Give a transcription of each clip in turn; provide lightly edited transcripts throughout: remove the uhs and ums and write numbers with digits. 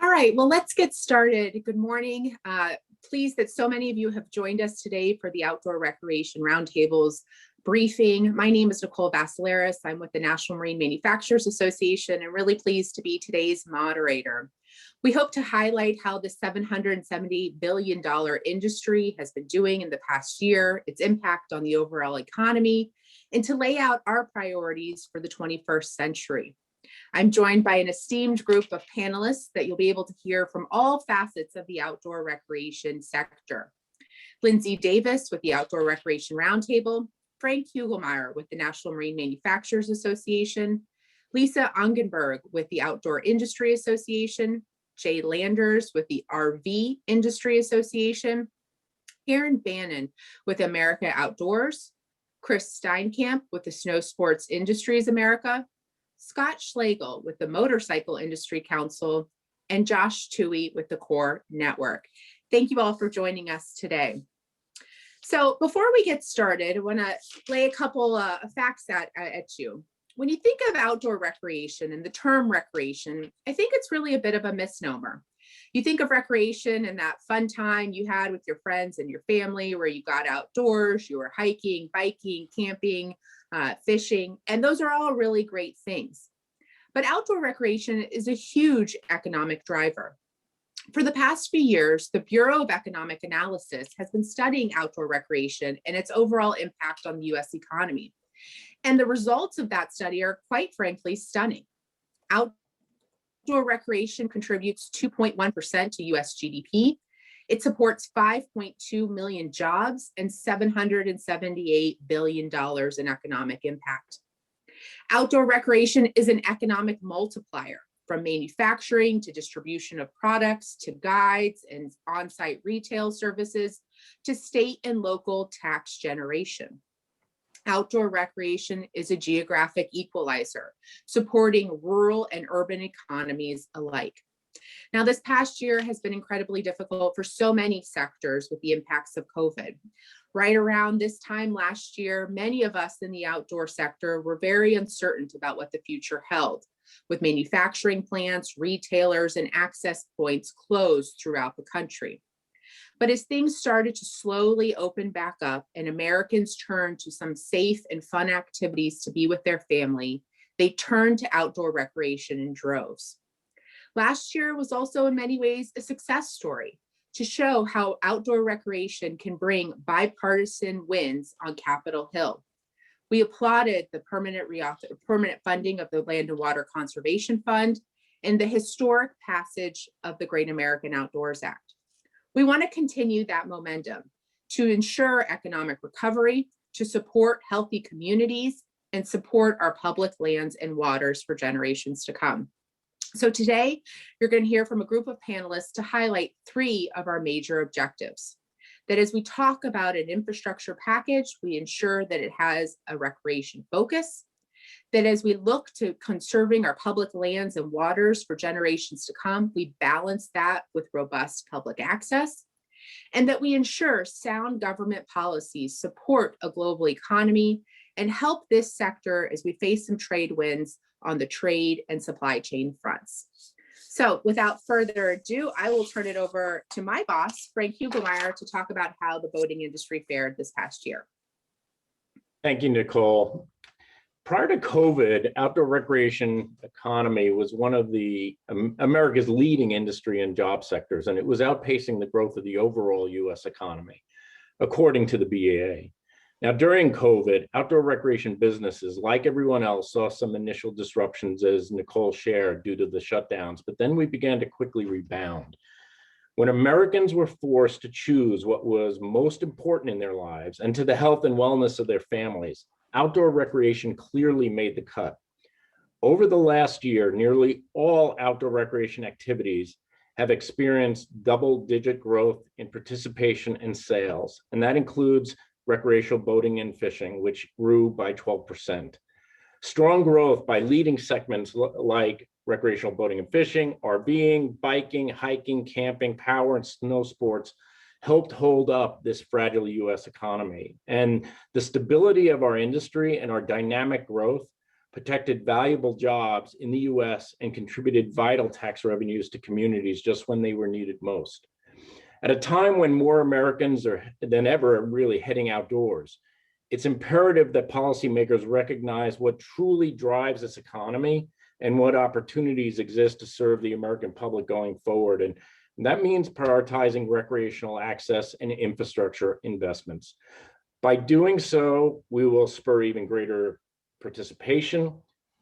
All right, well, let's get started. Good morning. Pleased that so many of you have joined us today for the Outdoor Recreation Roundtables briefing. My name is Nicole Basilaris. I'm with the National Marine Manufacturers Association and really pleased to be today's moderator. We hope to highlight how the $770 billion industry has been doing in the past year, its impact on the overall economy, and to lay out our priorities for the 21st century. I'm joined by an esteemed group of panelists that you'll be able to hear from all facets of the outdoor recreation sector. Lindsay Davis with the Outdoor Recreation Roundtable, Frank Hugelmeyer with the National Marine Manufacturers Association, Lisa Ogenberg with the Outdoor Industry Association, Jay Landers with the RV Industry Association, Aaron Bannon with America Outdoors, Chris Steinkamp with the Snow Sports Industries America, Scott Schlegel with the Motorcycle Industry Council, and Josh Toohey with the Core Network. Thank you all for joining us today. So before we get started, I want to lay a couple of facts at you. When you think of outdoor recreation and the term recreation, I think it's really a bit of a misnomer. You think of recreation and that fun time you had with your friends and your family where you got outdoors, you were hiking, biking, camping, fishing, and those are all really great things. But outdoor recreation is a huge economic driver. For the past few years, the Bureau of Economic Analysis has been studying outdoor recreation and its overall impact on the US economy. And the results of that study are quite frankly stunning. Outdoor recreation contributes 2.1% to US GDP. It supports 5.2 million jobs and $778 billion in economic impact. Outdoor recreation is an economic multiplier, from manufacturing to distribution of products to guides and on-site retail services to state and local tax generation. Outdoor recreation is a geographic equalizer, supporting rural and urban economies alike. Now, this past year has been incredibly difficult for so many sectors with the impacts of COVID. Right around this time last year, many of us in the outdoor sector were very uncertain about what the future held, with manufacturing plants, retailers, and access points closed throughout the country. But as things started to slowly open back up and Americans turned to some safe and fun activities to be with their family, they turned to outdoor recreation in droves. Last year was also in many ways a success story to show how outdoor recreation can bring bipartisan wins on Capitol Hill. We applauded the permanent funding of the Land and Water Conservation Fund and the historic passage of the Great American Outdoors Act. We want to continue that momentum to ensure economic recovery, to support healthy communities, and support our public lands and waters for generations to come. So today, you're going to hear from a group of panelists to highlight three of our major objectives. That as we talk about an infrastructure package, we ensure that it has a recreation focus. That as we look to conserving our public lands and waters for generations to come, we balance that with robust public access. And that we ensure sound government policies support a global economy and help this sector as we face some trade winds on the trade and supply chain fronts. So without further ado, I will turn it over to my boss, Frank Hugelmeyer, to talk about how the boating industry fared this past year. Thank you, Nicole. Prior to COVID, outdoor recreation economy was one of the America's leading industry and job sectors, and it was outpacing the growth of the overall US economy, according to the BAA. Now, during COVID, outdoor recreation businesses, like everyone else, saw some initial disruptions, as Nicole shared, due to the shutdowns, but then we began to quickly rebound. When Americans were forced to choose what was most important in their lives and to the health and wellness of their families, outdoor recreation clearly made the cut. Over the last year, nearly all outdoor recreation activities have experienced double-digit growth in participation and sales, and that includes recreational boating and fishing, which grew by 12%. Strong growth by leading segments like recreational boating and fishing, RVing, biking, hiking, camping, power and snow sports helped hold up this fragile US economy. And the stability of our industry and our dynamic growth protected valuable jobs in the US, and contributed vital tax revenues to communities just when they were needed most. At a time when more Americans than ever are really heading outdoors, it's imperative that policymakers recognize what truly drives this economy and what opportunities exist to serve the American public going forward. And that means prioritizing recreational access and infrastructure investments. By doing so, we will spur even greater participation,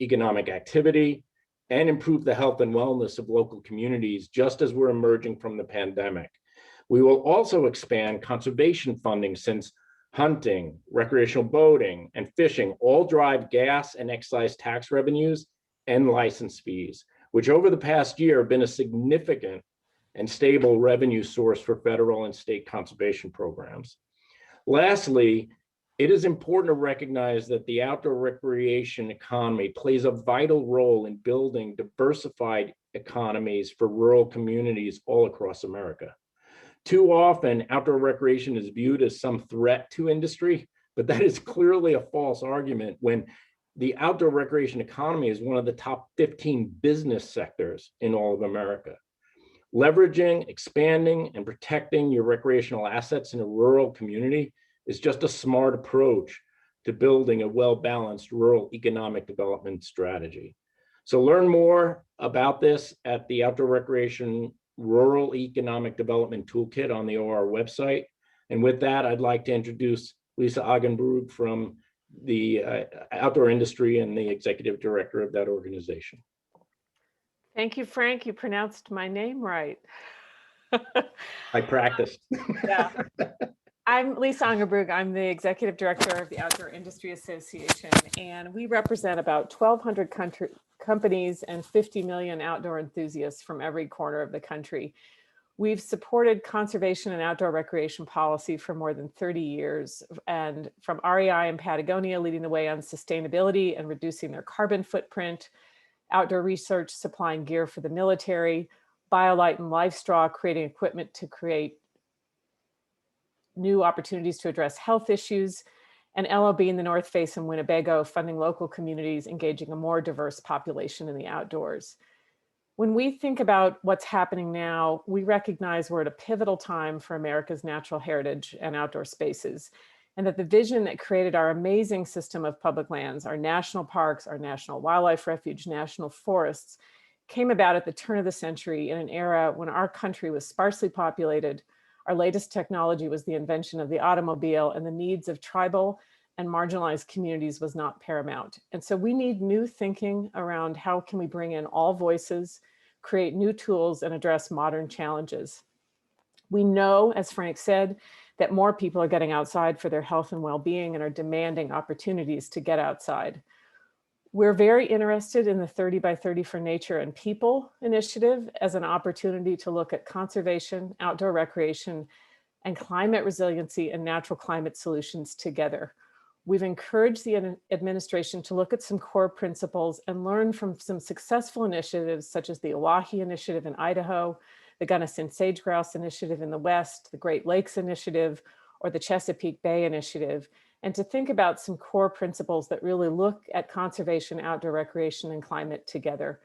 economic activity, and improve the health and wellness of local communities, just as we're emerging from the pandemic. We will also expand conservation funding, since hunting, recreational boating, and fishing all drive gas and excise tax revenues and license fees, which over the past year have been a significant and stable revenue source for federal and state conservation programs. Lastly, it is important to recognize that the outdoor recreation economy plays a vital role in building diversified economies for rural communities all across America. Too often, outdoor recreation is viewed as some threat to industry, but that is clearly a false argument when the outdoor recreation economy is one of the top 15 business sectors in all of America. Leveraging, expanding, and protecting your recreational assets in a rural community is just a smart approach to building a well-balanced rural economic development strategy. So learn more about this at the Outdoor Recreation Rural Economic Development Toolkit on the ORR website. And with that, I'd like to introduce Lisa Ogenberg from the outdoor industry and the executive director of that organization. Thank you, Frank. You pronounced my name right. I practiced. Yeah. I'm Lisa Ogenberg. I'm the executive director of the Outdoor Industry Association, and we represent about 1,200 companies and 50 million outdoor enthusiasts from every corner of the country. We've supported conservation and outdoor recreation policy for more than 30 years, and from REI and Patagonia leading the way on sustainability and reducing their carbon footprint, outdoor research supplying gear for the military, BioLite and Livestraw creating equipment to create new opportunities to address health issues, and LOB in the North Face and Winnebago funding local communities, engaging a more diverse population in the outdoors. When we think about what's happening now, we recognize we're at a pivotal time for America's natural heritage and outdoor spaces, and that the vision that created our amazing system of public lands, our national parks, our national wildlife refuge, national forests, came about at the turn of the century in an era when our country was sparsely populated. Our latest technology was the invention of the automobile, and the needs of tribal and marginalized communities was not paramount. And so we need new thinking around how can we bring in all voices, create new tools, and address modern challenges. We know, as Frank said, that more people are getting outside for their health and well-being and are demanding opportunities to get outside. We're very interested in the 30 by 30 for Nature and People initiative as an opportunity to look at conservation, outdoor recreation, and climate resiliency and natural climate solutions together. We've encouraged the administration to look at some core principles and learn from some successful initiatives such as the Oahe Initiative in Idaho, the Gunnison Sage Grouse Initiative in the West, the Great Lakes Initiative, or the Chesapeake Bay Initiative, and to think about some core principles that really look at conservation, outdoor recreation, and climate together.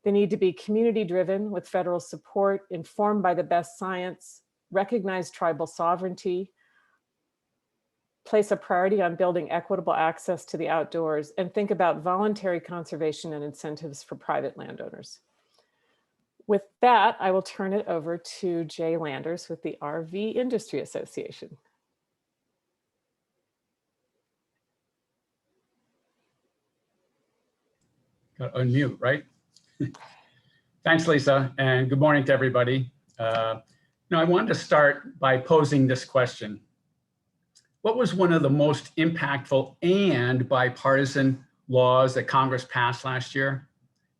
They need to be community-driven with federal support, informed by the best science, recognize tribal sovereignty, place a priority on building equitable access to the outdoors, and think about voluntary conservation and incentives for private landowners. With that, I will turn it over to Jay Landers with the RV Industry Association. Got to unmute, right? Thanks, Lisa, and good morning to everybody. I wanted to start by posing this question. What was one of the most impactful and bipartisan laws that Congress passed last year?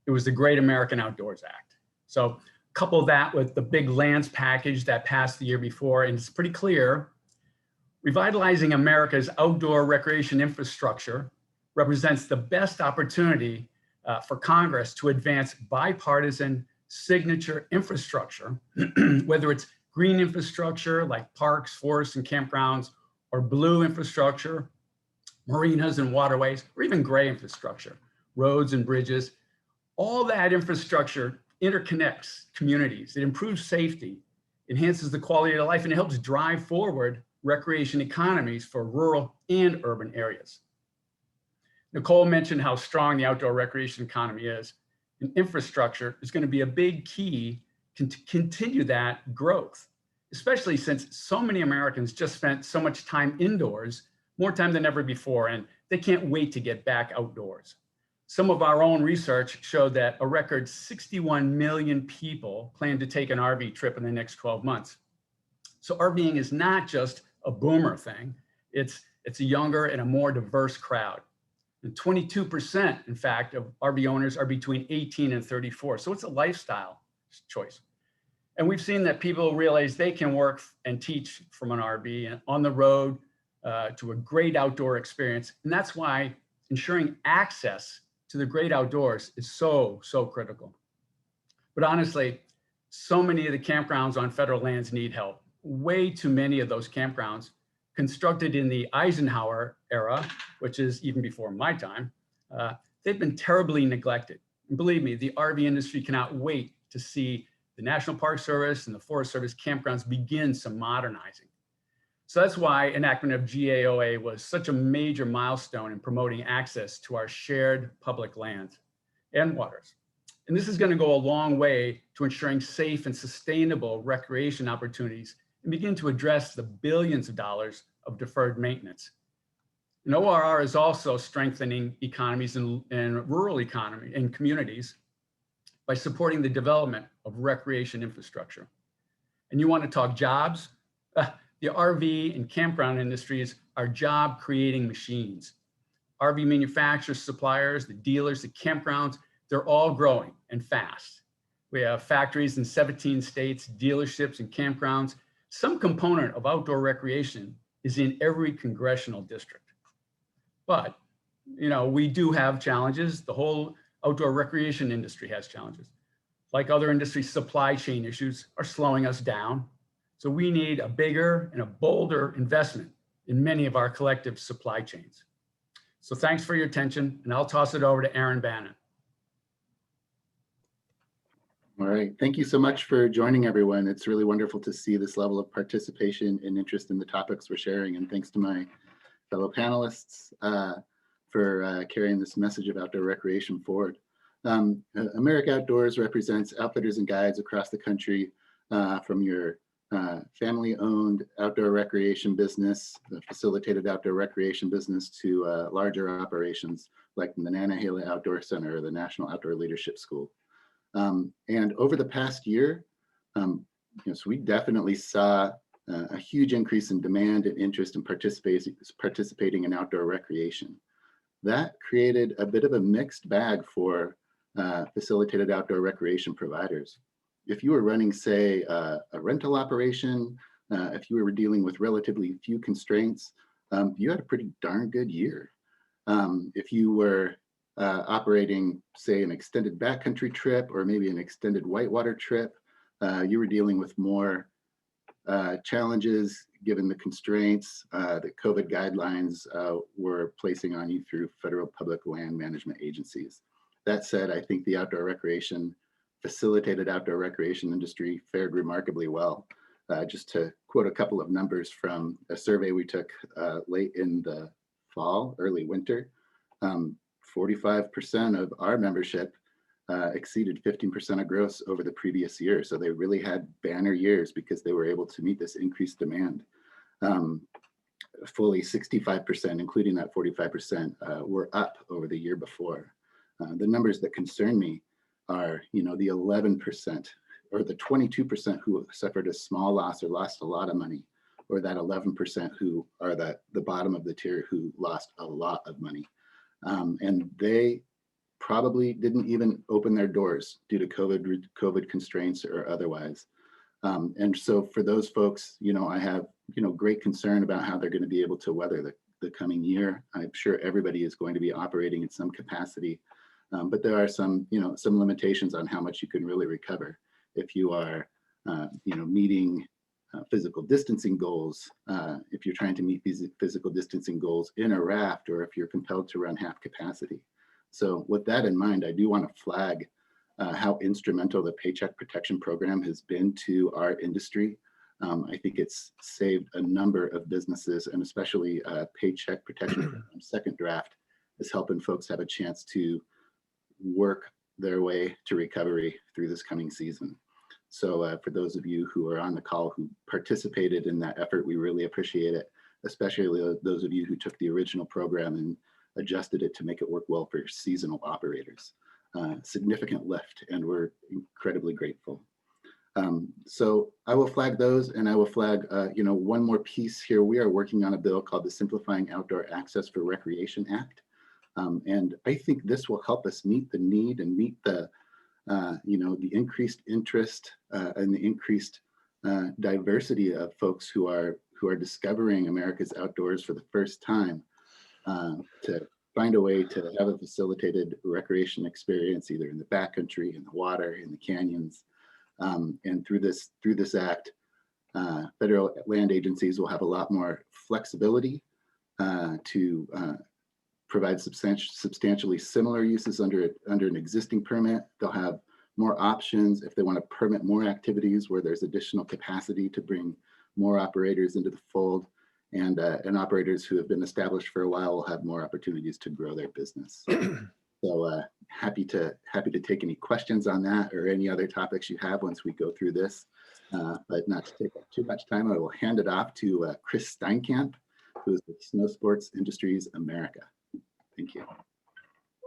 It was the Great American Outdoors Act. So couple that with the big lands package that passed the year before, and it's pretty clear, revitalizing America's outdoor recreation infrastructure represents the best opportunity for Congress to advance bipartisan signature infrastructure, whether it's green infrastructure like parks, forests, and campgrounds, or blue infrastructure, marinas and waterways, or even gray infrastructure, roads and bridges. All that infrastructure interconnects communities. It improves safety, enhances the quality of life, and it helps drive forward recreation economies for rural and urban areas. Nicole mentioned how strong the outdoor recreation economy is, and infrastructure is going to be a big key to continue that growth, especially since so many Americans just spent so much time indoors, more time than ever before, and they can't wait to get back outdoors. Some of our own research showed that a record 61 million people plan to take an RV trip in the next 12 months. So RVing is not just a boomer thing, it's a younger and a more diverse crowd. And 22%, in fact, of RV owners are between 18 and 34. So it's a lifestyle choice. And we've seen that people realize they can work and teach from an RV and on the road to a great outdoor experience. And that's why ensuring access to the great outdoors is so critical. But honestly, so many of the campgrounds on federal lands need help. Way too many of those campgrounds constructed in the Eisenhower era, which is even before my time, they've been terribly neglected. And believe me, the RV industry cannot wait to see the National Park Service and the Forest Service campgrounds begin some modernizing. So that's why enactment of GAOA was such a major milestone in promoting access to our shared public lands and waters. And this is going to go a long way to ensuring safe and sustainable recreation opportunities and begin to address the billions of dollars of deferred maintenance. And ORR is also strengthening economies and rural economy and communities by supporting the development of recreation infrastructure. And you want to talk jobs? The RV and campground industries are job creating machines. RV manufacturers, suppliers, the dealers, the campgrounds, they're all growing and fast. We have factories in 17 states, dealerships and campgrounds. Some component of outdoor recreation is in every congressional district. But, we do have challenges. The whole outdoor recreation industry has challenges. Like other industries, supply chain issues are slowing us down. So we need a bigger and a bolder investment in many of our collective supply chains. So thanks for your attention, and I'll toss it over to Aaron Bannon. All right, thank you so much for joining, everyone. It's really wonderful to see this level of participation and interest in the topics we're sharing, and thanks to my fellow panelists for carrying this message of outdoor recreation forward. America Outdoors represents outfitters and guides across the country, from your family-owned outdoor recreation business, the facilitated outdoor recreation business, to larger operations like the Nantahala Outdoor Center or the National Outdoor Leadership School. And over the past year, so we definitely saw a huge increase in demand and interest in participating in outdoor recreation. That created a bit of a mixed bag for facilitated outdoor recreation providers. If you were running, say, a rental operation, if you were dealing with relatively few constraints, you had a pretty darn good year. If you were operating, say, an extended backcountry trip or maybe an extended whitewater trip, you were dealing with more challenges given the constraints that COVID guidelines were placing on you through federal public land management agencies. That said, I think the facilitated outdoor recreation industry fared remarkably well. Just to quote a couple of numbers from a survey we took late in the fall, early winter, 45% of our membership exceeded 15% of gross over the previous year. So they really had banner years because they were able to meet this increased demand. Fully 65%, including that 45%, were up over the year before. The numbers that concern me are, the 11% or the 22% who suffered a small loss or lost a lot of money, or that 11% who are the bottom of the tier who lost a lot of money. And they probably didn't even open their doors due to COVID constraints or otherwise. And so for those folks, I have, great concern about how they're going to be able to weather the coming year. I'm sure everybody is going to be operating in some capacity, but there are some limitations on how much you can really recover. If you are, meeting physical distancing goals, if you're trying to meet these physical distancing goals in a raft, or if you're compelled to run half capacity. So with that in mind, I do want to flag how instrumental the Paycheck Protection Program has been to our industry. I think it's saved a number of businesses, and especially Paycheck Protection Program second draft is helping folks have a chance to work their way to recovery through this coming season. So for those of you who are on the call who participated in that effort, we really appreciate it, especially those of you who took the original program and adjusted it to make it work well for seasonal operators. Significant lift, and we're incredibly grateful. So I will flag those, and I will flag one more piece here. We are working on a bill called the Simplifying Outdoor Access for Recreation Act. And I think this will help us meet the need and meet the increased interest and the increased diversity of folks who are discovering America's outdoors for the first time, to find a way to have a facilitated recreation experience, either in the backcountry, in the water, in the canyons. And through this act, federal land agencies will have a lot more flexibility to provide substantially similar uses under an existing permit. They'll have more options if they want to permit more activities where there's additional capacity to bring more operators into the fold. And operators who have been established for a while will have more opportunities to grow their business. So happy to take any questions on that or any other topics you have once we go through this. But not to take up too much time, I will hand it off to Chris Steinkamp, who is with Snow Sports Industries America. Thank you.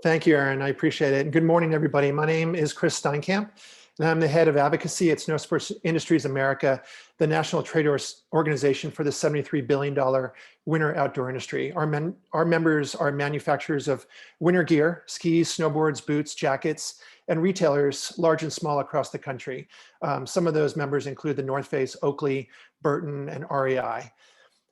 Thank you, Aaron. I appreciate it. And good morning, everybody. My name is Chris Steinkamp, and I'm the head of advocacy at Snow Sports Industries America, the national trade organization for the $73 billion winter outdoor industry. Our members are manufacturers of winter gear, skis, snowboards, boots, jackets, and retailers large and small across the country. Some of those members include the North Face, Oakley, Burton, and REI.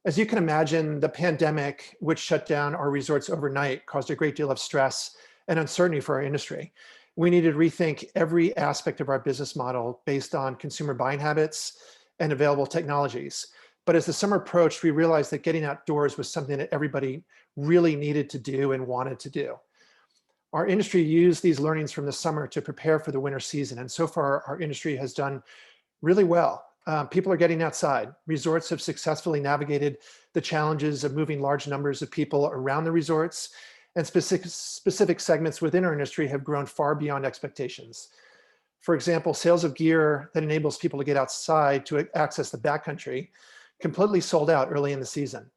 As you can imagine, the pandemic, which shut down our resorts overnight, caused a great deal of stress and uncertainty for our industry. We needed to rethink every aspect of our business model based on consumer buying habits and available technologies. But as the summer approached, we realized that getting outdoors was something that everybody really needed to do and wanted to do. Our industry used these learnings from the summer to prepare for the winter season. And so far, our industry has done really well. People are getting outside. Resorts have successfully navigated the challenges of moving large numbers of people around the resorts, and specific segments within our industry have grown far beyond expectations. For example, sales of gear that enables people to get outside to access the backcountry completely sold out early in the season.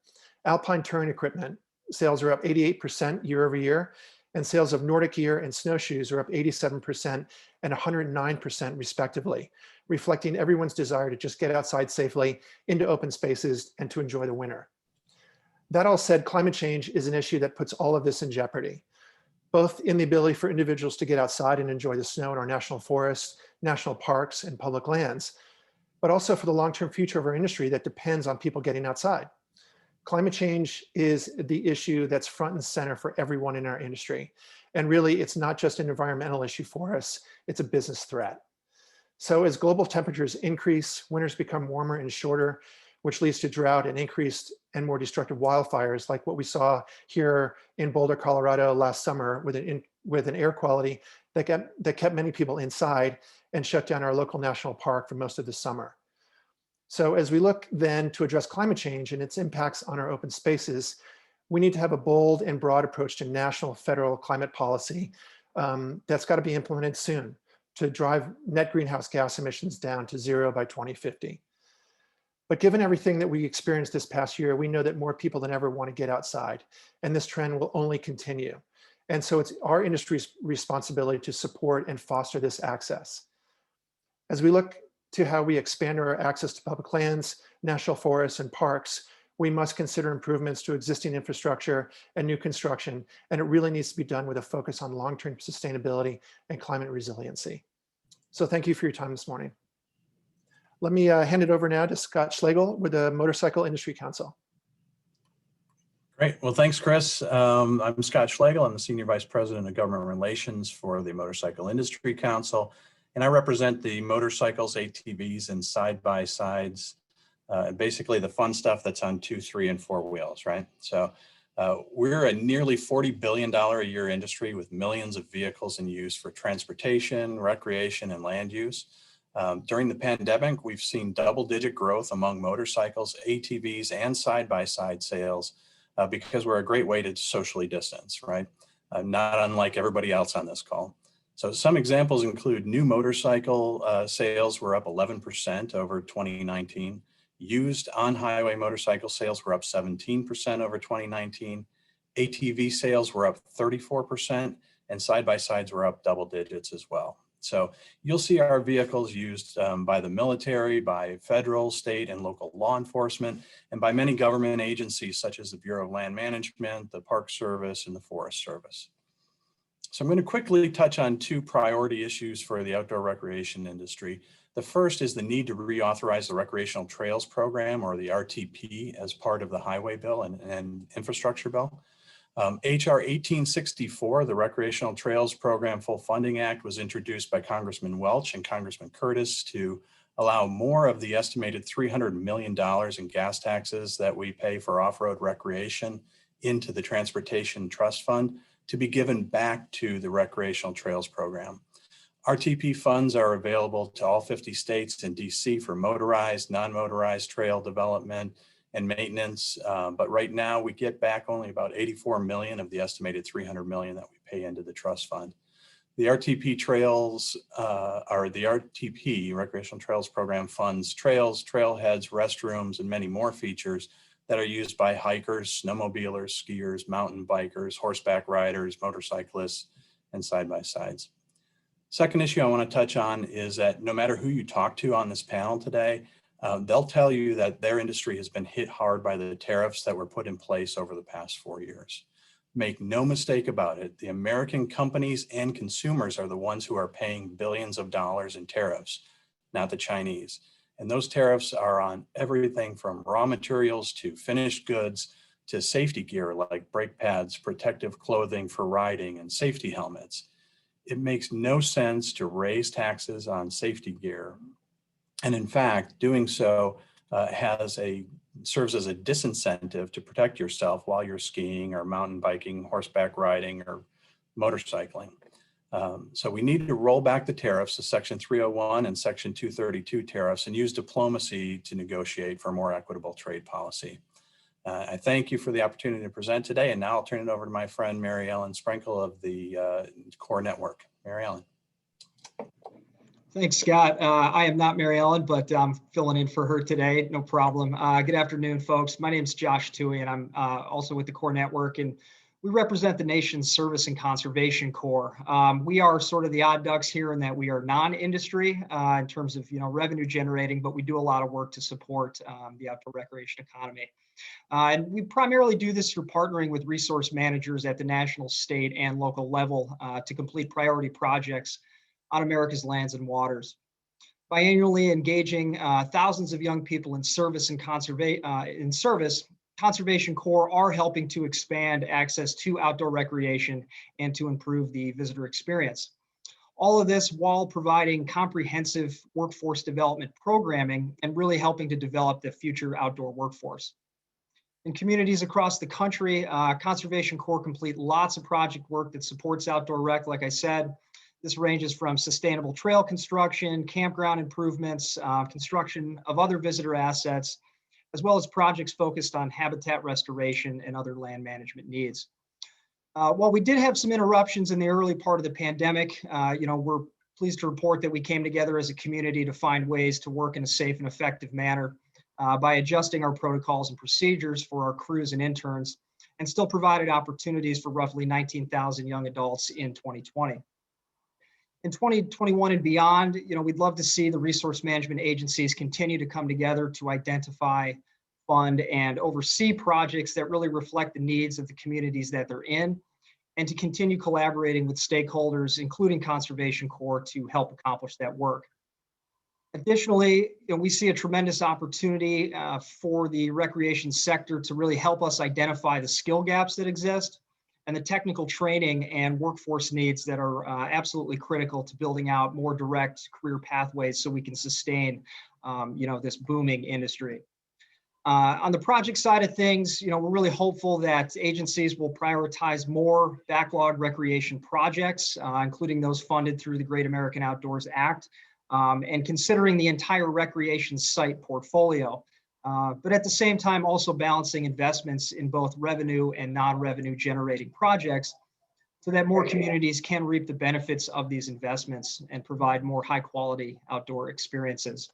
Alpine touring equipment sales are up 88% year over year, and sales of Nordic gear and snowshoes are up 87% and 109% respectively, reflecting everyone's desire to just get outside safely into open spaces and to enjoy the winter. That all said, climate change is an issue that puts all of this in jeopardy, both in the ability for individuals to get outside and enjoy the snow in our national forests, national parks, and public lands, but also for the long-term future of our industry that depends on people getting outside. Climate change is the issue that's front and center for everyone in our industry. And really, it's not just an environmental issue for us, it's a business threat. So as global temperatures increase, winters become warmer and shorter, which leads to drought and increased and more destructive wildfires, like what we saw here in Boulder, Colorado last summer with an air quality that kept many people inside and shut down our local national park for most of the summer. So as we look then to address climate change and its impacts on our open spaces, we need to have a bold and broad approach to national federal climate policy that's got to be implemented soon to drive net greenhouse gas emissions down to 0 by 2050. But given everything that we experienced this past year, we know that more people than ever want to get outside, and this trend will only continue. And so it's our industry's responsibility to support and foster this access. As we look to how we expand our access to public lands, national forests, and parks, we must consider improvements to existing infrastructure and new construction, and it really needs to be done with a focus on long-term sustainability and climate resiliency. So thank you for your time this morning. Let me hand it over now to Scott Schlegel with the Motorcycle Industry Council. Great. Well, thanks, Chris. I'm Scott Schlegel. I'm the Senior Vice President of Government Relations for the Motorcycle Industry Council, and I represent the motorcycles, ATVs, and side-by-sides, basically the fun stuff that's on 2, 3, and 4 wheels, right? So We're a nearly $40 billion a year industry with millions of vehicles in use for transportation, recreation, and land use. During the pandemic, we've seen double-digit growth among motorcycles, ATVs, and side-by-side sales because we're a great way to socially distance, right? Not unlike everybody else on this call. So some examples include new motorcycle sales were up 11% over 2019. Used on-highway motorcycle sales were up 17% over 2019. ATV sales were up 34%, and side-by-sides were up double digits as well. So you'll see our vehicles used by the military, by federal, state, and local law enforcement, and by many government agencies such as the Bureau of Land Management, the Park Service, and the Forest Service. So I'm going to quickly touch on two priority issues for the outdoor recreation industry. The first is the need to reauthorize the Recreational Trails Program, or the RTP, as part of the Highway Bill and Infrastructure Bill. HR 1864, the Recreational Trails Program Full Funding Act, was introduced by Congressman Welch and Congressman Curtis to allow more of the estimated $300 million in gas taxes that we pay for off-road recreation into the Transportation Trust Fund to be given back to the Recreational Trails Program. RTP funds are available to all 50 states and DC for motorized, non-motorized trail development and maintenance. But right now we get back only about 84 million of the estimated 300 million that we pay into the trust fund. The RTP trails are the RTP, Recreational Trails Program, funds trails, trailheads, restrooms, and many more features that are used by hikers, snowmobilers, skiers, mountain bikers, horseback riders, motorcyclists, and side-by-sides. Second issue I want to touch on is that no matter who you talk to on this panel today, they'll tell you that their industry has been hit hard by the tariffs that were put in place over the past 4 years. Make no mistake about it, the American companies and consumers are the ones who are paying billions of dollars in tariffs, not the Chinese. And those tariffs are on everything from raw materials to finished goods to safety gear like brake pads, protective clothing for riding, and safety helmets. It makes no sense to raise taxes on safety gear. And in fact, doing so serves as a disincentive to protect yourself while you're skiing or mountain biking, horseback riding, or motorcycling. So we need to roll back the tariffs, the Section 301 and Section 232 tariffs, and use diplomacy to negotiate for more equitable trade policy. I thank you for the opportunity to present today, and now I'll turn it over to my friend Mary Ellen Sprinkle of the Core Network. Mary Ellen. Thanks, Scott. I am not Mary Ellen, but I'm filling in for her today. No problem. Good afternoon, folks. My name is Josh Toohey, and I'm also with the Core Network, and we represent the nation's Service and Conservation Corps. We are sort of the odd ducks here in that we are non-industry in terms of revenue generating, but we do a lot of work to support the outdoor recreation economy. And we primarily do this through partnering with resource managers at the national, state, and local level to complete priority projects on America's lands and waters. Biannually engaging thousands of young people in service and Conservation Corps are helping to expand access to outdoor recreation and to improve the visitor experience. All of this while providing comprehensive workforce development programming and really helping to develop the future outdoor workforce. In communities across the country, Conservation Corps complete lots of project work that supports outdoor rec. Like I said, this ranges from sustainable trail construction, campground improvements, construction of other visitor assets, as well as projects focused on habitat restoration and other land management needs. While we did have some interruptions in the early part of the pandemic, we're pleased to report that we came together as a community to find ways to work in a safe and effective manner by adjusting our protocols and procedures for our crews and interns, and still provided opportunities for roughly 19,000 young adults in 2020. In 2021 and beyond, we'd love to see the resource management agencies continue to come together to identify, fund, and oversee projects that really reflect the needs of the communities that they're in, and to continue collaborating with stakeholders, including Conservation Corps, to help accomplish that work. Additionally, we see a tremendous opportunity for the recreation sector to really help us identify the skill gaps that exist and the technical training and workforce needs that are absolutely critical to building out more direct career pathways so we can sustain, this booming industry. On the project side of things, we're really hopeful that agencies will prioritize more backlog recreation projects, including those funded through the Great American Outdoors Act, and considering the entire recreation site portfolio. But at the same time, also balancing investments in both revenue and non-revenue generating projects so that more communities can reap the benefits of these investments and provide more high quality outdoor experiences.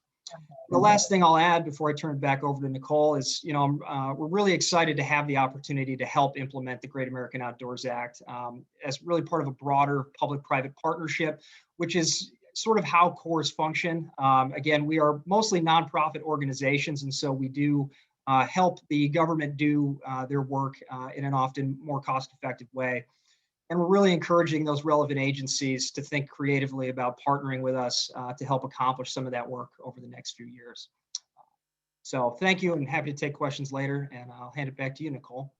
The last thing I'll add before I turn it back over to Nicole is, we're really excited to have the opportunity to help implement the Great American Outdoors Act as really part of a broader public-private partnership, which is sort of how COREs function. Again, we are mostly nonprofit organizations, and so we do help the government do their work in an often more cost-effective way. And we're really encouraging those relevant agencies to think creatively about partnering with us to help accomplish some of that work over the next few years. So thank you, and happy to take questions later, and I'll hand it back to you, Nicole.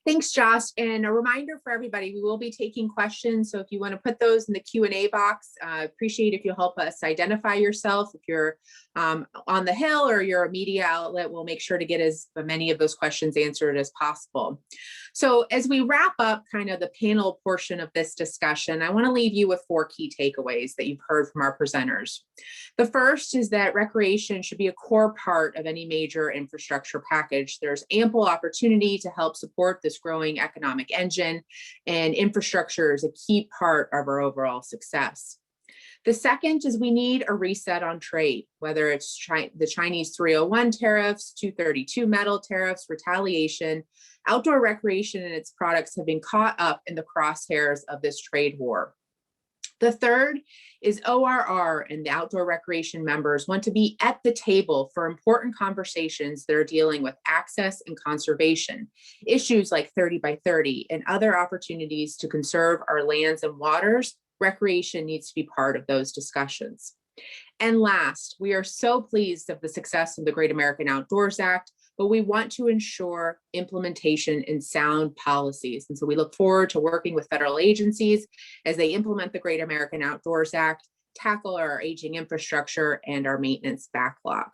Thanks, Josh. And a reminder for everybody, we will be taking questions. So if you want to put those in the Q&A box, appreciate if you'll help us identify yourself. If you're on the Hill or you're a media outlet, we'll make sure to get as many of those questions answered as possible. So as we wrap up kind of the panel portion of this discussion, I want to leave you with 4 key takeaways that you've heard from our presenters. The first is that recreation should be a core part of any major infrastructure package. There's ample opportunity to help support this growing economic engine, and infrastructure is a key part of our overall success. The second is we need a reset on trade, whether it's the Chinese 301 tariffs, 232 metal tariffs, retaliation. Outdoor recreation and its products have been caught up in the crosshairs of this trade war. The third is ORR and the outdoor recreation members want to be at the table for important conversations that are dealing with access and conservation, issues like 30 by 30 and other opportunities to conserve our lands and waters. Recreation needs to be part of those discussions. And last, we are so pleased of the success of the Great American Outdoors Act, but we want to ensure implementation in sound policies. And so we look forward to working with federal agencies as they implement the Great American Outdoors Act, tackle our aging infrastructure and our maintenance backlog.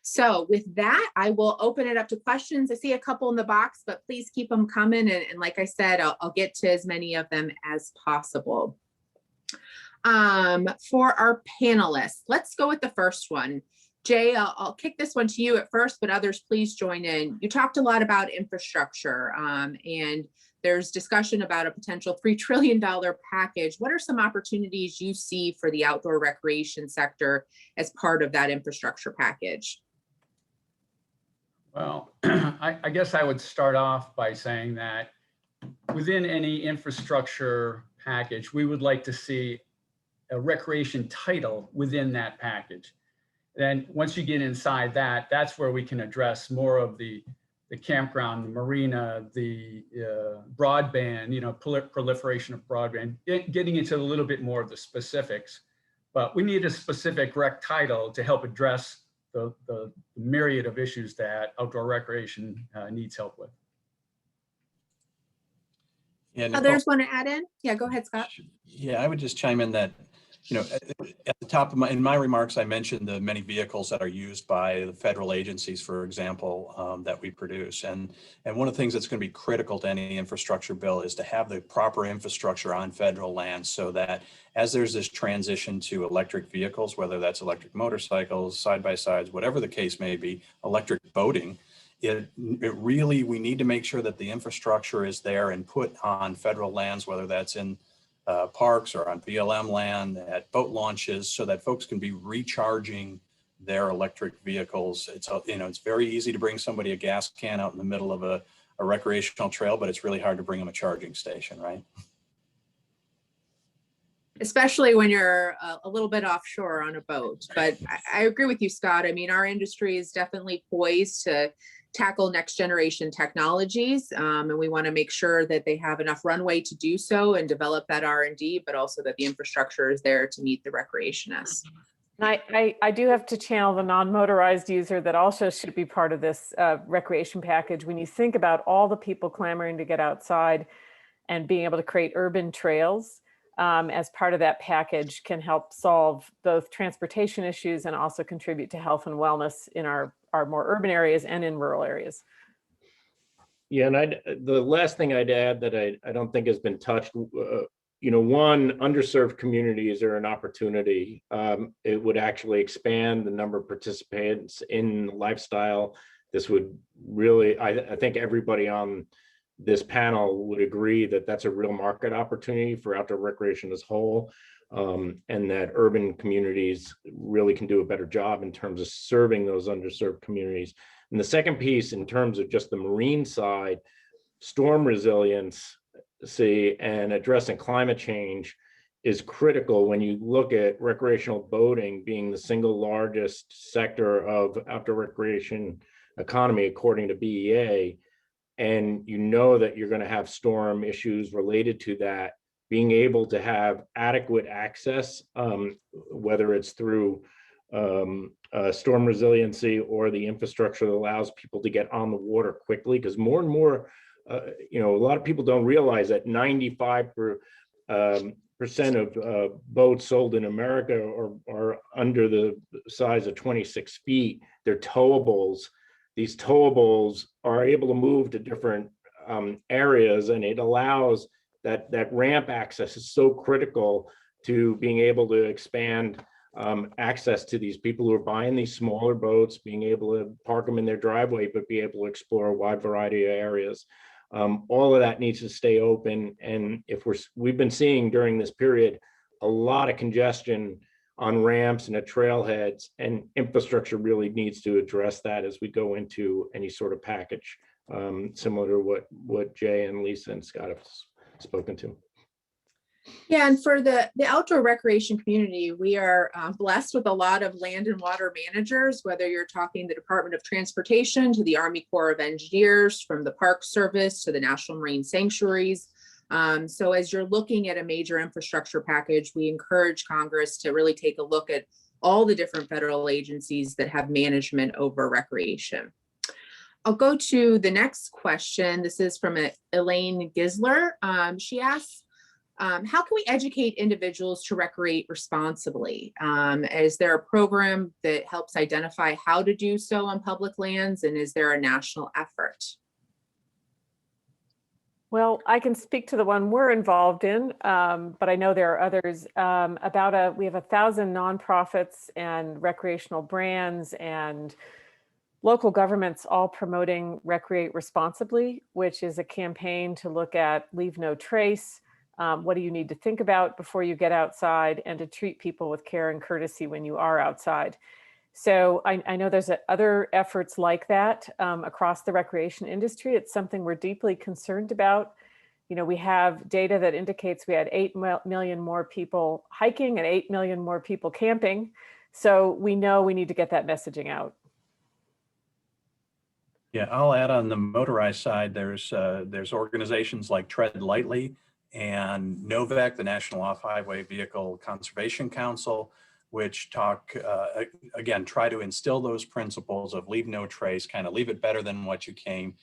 So with that, I will open it up to questions. I see a couple in the box, but please keep them coming. And like I said, I'll get to as many of them as possible. For our panelists, let's go with the first one. Jay, I'll kick this one to you at first, but others please join in. You talked a lot about infrastructure and there's discussion about a potential $3 trillion package. What are some opportunities you see for the outdoor recreation sector as part of that infrastructure package? Well, I guess I would start off by saying that within any infrastructure package, we would like to see a recreation title within that package. Then once you get inside that, that's where we can address more of the campground, the marina, the broadband, proliferation of broadband, getting into a little bit more of the specifics. But we need a specific rec title to help address the myriad of issues that outdoor recreation needs help with. Yeah, Others want to add in? Yeah, go ahead, Scott. Yeah, I would just chime in that, at the top of in my remarks, I mentioned the many vehicles that are used by the federal agencies, for example, that we produce. And one of the things that's going to be critical to any infrastructure bill is to have the proper infrastructure on federal land so that as there's this transition to electric vehicles, whether that's electric motorcycles, side-by-sides, whatever the case may be, electric boating, we need to make sure that the infrastructure is there and put on federal lands, whether that's in parks or on BLM land, at boat launches, so that folks can be recharging their electric vehicles. It's very easy to bring somebody a gas can out in the middle of a recreational trail, but it's really hard to bring them a charging station, right? Especially when you're a little bit offshore on a boat. But I agree with you, Scott. I mean, our industry is definitely poised to tackle next generation technologies. And we want to make sure that they have enough runway to do so and develop that R&D, but also that the infrastructure is there to meet the recreationists. And I do have to channel the non-motorized user that also should be part of this recreation package. When you think about all the people clamoring to get outside and being able to create urban trails, as part of that package can help solve both transportation issues and also contribute to health and wellness in our more urban areas and in rural areas. Yeah, and the last thing I'd add that I don't think has been touched, one, underserved communities are an opportunity. It would actually expand the number of participants in lifestyle. This would really, I think everybody on this panel would agree that that's a real market opportunity for outdoor recreation as a whole, and that urban communities really can do a better job in terms of serving those underserved communities. And the second piece, in terms of just the marine side, storm resiliency and addressing climate change is critical when you look at recreational boating being the single largest sector of outdoor recreation economy, according to BEA. And you know that you're going to have storm issues related to that. Being able to have adequate access, whether it's through storm resiliency or the infrastructure that allows people to get on the water quickly, because more and more, a lot of people don't realize that 95% of boats sold in America are under the size of 26 feet. They're towables. These towables are able to move to different areas, and it allows that ramp access is so critical to being able to expand access to these people who are buying these smaller boats, being able to park them in their driveway, but be able to explore a wide variety of areas. All of that needs to stay open. And if we've been seeing during this period a lot of congestion on ramps and at trailheads, and infrastructure really needs to address that as we go into any sort of package, similar to what Jay and Lisa and Scott have spoken to. Yeah, and for the outdoor recreation community, we are blessed with a lot of land and water managers, whether you're talking the Department of Transportation to the Army Corps of Engineers, from the Park Service to the National Marine Sanctuaries. So as you're looking at a major infrastructure package, we encourage Congress to really take a look at all the different federal agencies that have management over recreation. I'll go to the next question. This is from Elaine Gisler. She asks, how can we educate individuals to recreate responsibly? Is there a program that helps identify how to do so on public lands, and is there a national effort? Well, I can speak to the one we're involved in, but I know there are others. We have 1,000 nonprofits and recreational brands and local governments all promoting Recreate Responsibly, which is a campaign to look at leave no trace. What do you need to think about before you get outside, and to treat people with care and courtesy when you are outside. So I know there's other efforts like that across the recreation industry. It's something we're deeply concerned about. We have data that indicates we had 8 million more people hiking and 8 million more people camping. So we know we need to get that messaging out. Yeah, I'll add on the motorized side, there's organizations like Tread Lightly and NOVEC, the National Off-Highway Vehicle Conservation Council, which again, try to instill those principles of leave no trace, kind of leave it better than what you came.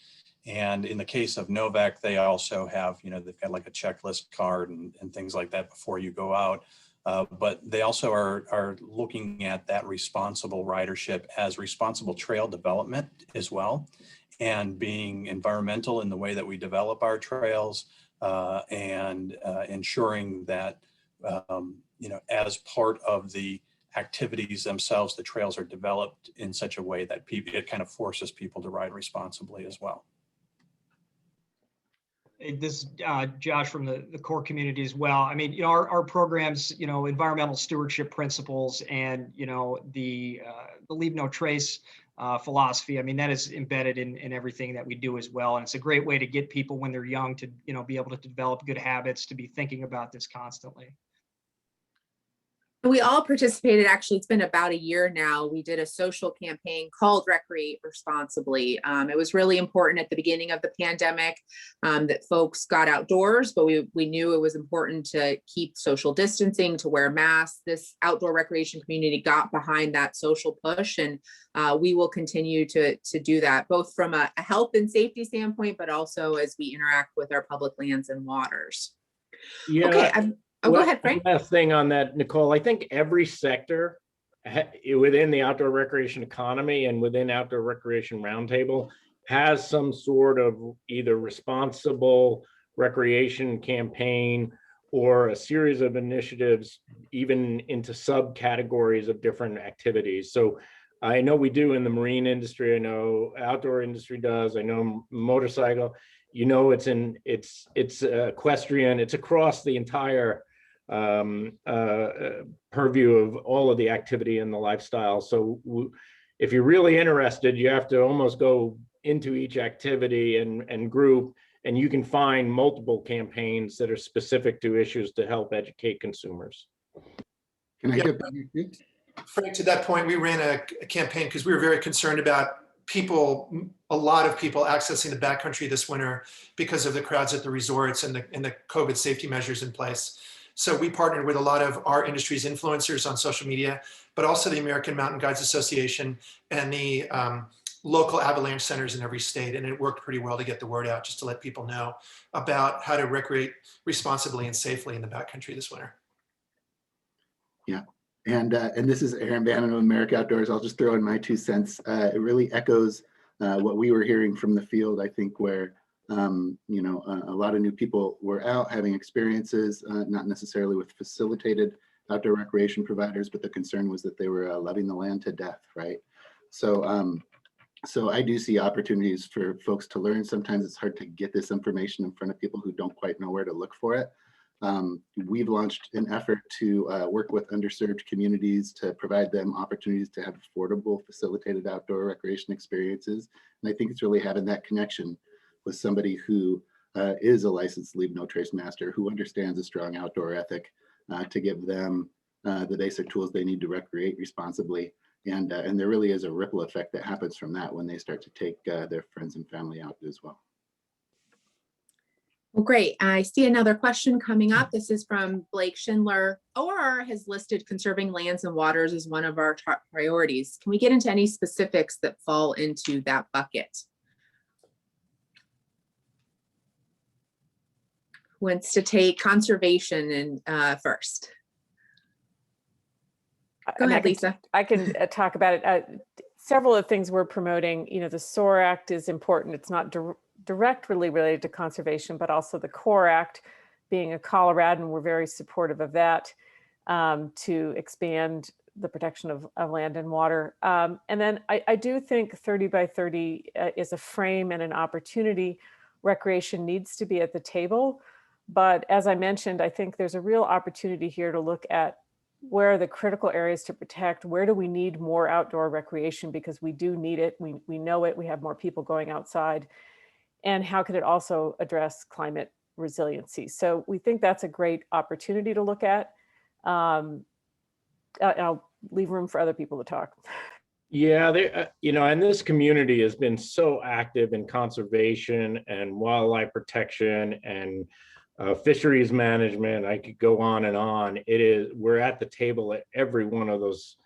And in the case of NOVEC, they also have, they've got like a checklist card and things like that before you go out. But they also are looking at that responsible ridership as responsible trail development as well, and being environmental in the way that we develop our trails, and ensuring that, as part of the activities themselves, the trails are developed in such a way that it kind of forces people to ride responsibly as well. This is Josh from the core community as well. I mean, our programs, environmental stewardship principles and, the leave no trace philosophy. I mean, that is embedded in everything that we do as well. And it's a great way to get people when they're young to, be able to develop good habits, to be thinking about this constantly. We all participated. Actually, it's been about a year now. We did a social campaign called Recreate Responsibly. It was really important at the beginning of the pandemic that folks got outdoors, but we knew it was important to keep social distancing, to wear masks. This outdoor recreation community got behind that social push, and we will continue to do that, both from a health and safety standpoint, but also as we interact with our public lands and waters. Yeah. Okay. Oh, go Well, ahead, Frank. last thing on that, Nicole, I think every sector within the outdoor recreation economy and within outdoor recreation roundtable has some sort of either responsible recreation campaign or a series of initiatives, even into subcategories of different activities. So I know we do in the marine industry. I know outdoor industry does. I know motorcycle. You know, it's equestrian. It's across the entire purview of all of the activity and the lifestyle. So if you're really interested, you have to almost go into each activity and group, and you can find multiple campaigns that are specific to issues to help educate consumers. Can I Yeah. get back to you? Frank, to that point, we ran a campaign because we were very concerned about a lot of people accessing the backcountry this winter because of the crowds at the resorts and the COVID safety measures in place. So we partnered with a lot of our industry's influencers on social media, but also the American Mountain Guides Association and the local avalanche centers in every state. And it worked pretty well to get the word out, just to let people know about how to recreate responsibly and safely in the backcountry this winter. Yeah. And this is Aaron Bannon of America Outdoors. I'll just throw in my 2 cents. It really echoes what we were hearing from the field, I think, where you know, a lot of new people were out having experiences, not necessarily with facilitated outdoor recreation providers, but the concern was that they were loving the land to death, right? So, so I do see opportunities for folks to learn. Sometimes it's hard to get this information in front of people who don't quite know where to look for it. We've launched an effort to work with underserved communities to provide them opportunities to have affordable facilitated outdoor recreation experiences. And I think it's really having that connection with somebody who is a licensed Leave No Trace master, who understands a strong outdoor ethic, to give them the basic tools they need to recreate responsibly. And there really is a ripple effect that happens from that when they start to take their friends and family out as well. Well, great. I see another question coming up. This is from Blake Schindler. ORR has listed conserving lands and waters as one of our top priorities. Can we get into any specifics that fall into that bucket? Who wants to take conservation and first? Go ahead, Lisa. I can talk about it. Several of the things we're promoting, you know, the SOAR Act is important. It's not directly related to conservation, but also the CORE Act. Being a Coloradan, we're very supportive of that, to expand the protection of land and water. And then I do think 30 by 30 is a frame and an opportunity. Recreation needs to be at the table. But as I mentioned, I think there's a real opportunity here to look at where are the critical areas to protect, where do we need more outdoor recreation, because we do need it, we know it, we have more people going outside, and how could it also address climate resiliency. So we think that's a great opportunity to look at. I'll leave room for other people to talk. Yeah, you know, and this community has been so active in conservation and wildlife protection and fisheries management. I could go on and on. We're at the table at every one of those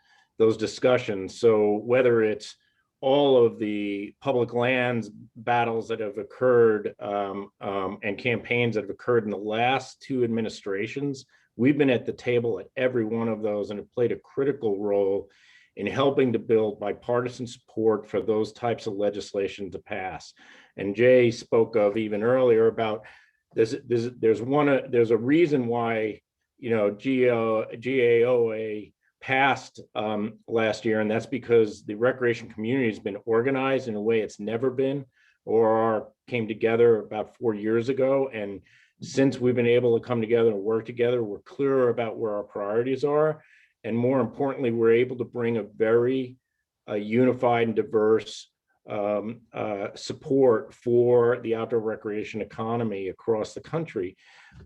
discussions. So whether it's all of the public lands battles that have occurred and campaigns that have occurred in the last 2 administrations, we've been at the table at every one of those and have played a critical role in helping to build bipartisan support for those types of legislation to pass. And Jay spoke of even earlier about there's a reason why, you know, GAOA passed last year, and that's because the recreation community has been organized in a way it's never been. ORR came together about 4 years ago, and since we've been able to come together and work together, we're clearer about where our priorities are, and more importantly, we're able to bring a very unified and diverse support for the outdoor recreation economy across the country.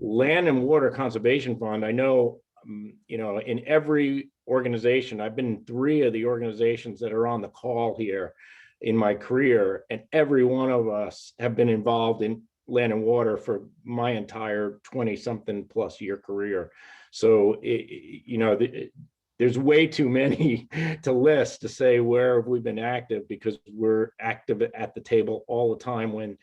Land and Water Conservation Fund, I know, you know, in every organization, I've been in 3 of the organizations that are on the call here in my career, and every one of us have been involved in land and water for my entire 20-something plus year career. So, you know, there's way too many to list to say where have we been active, because we're active at the table all the time when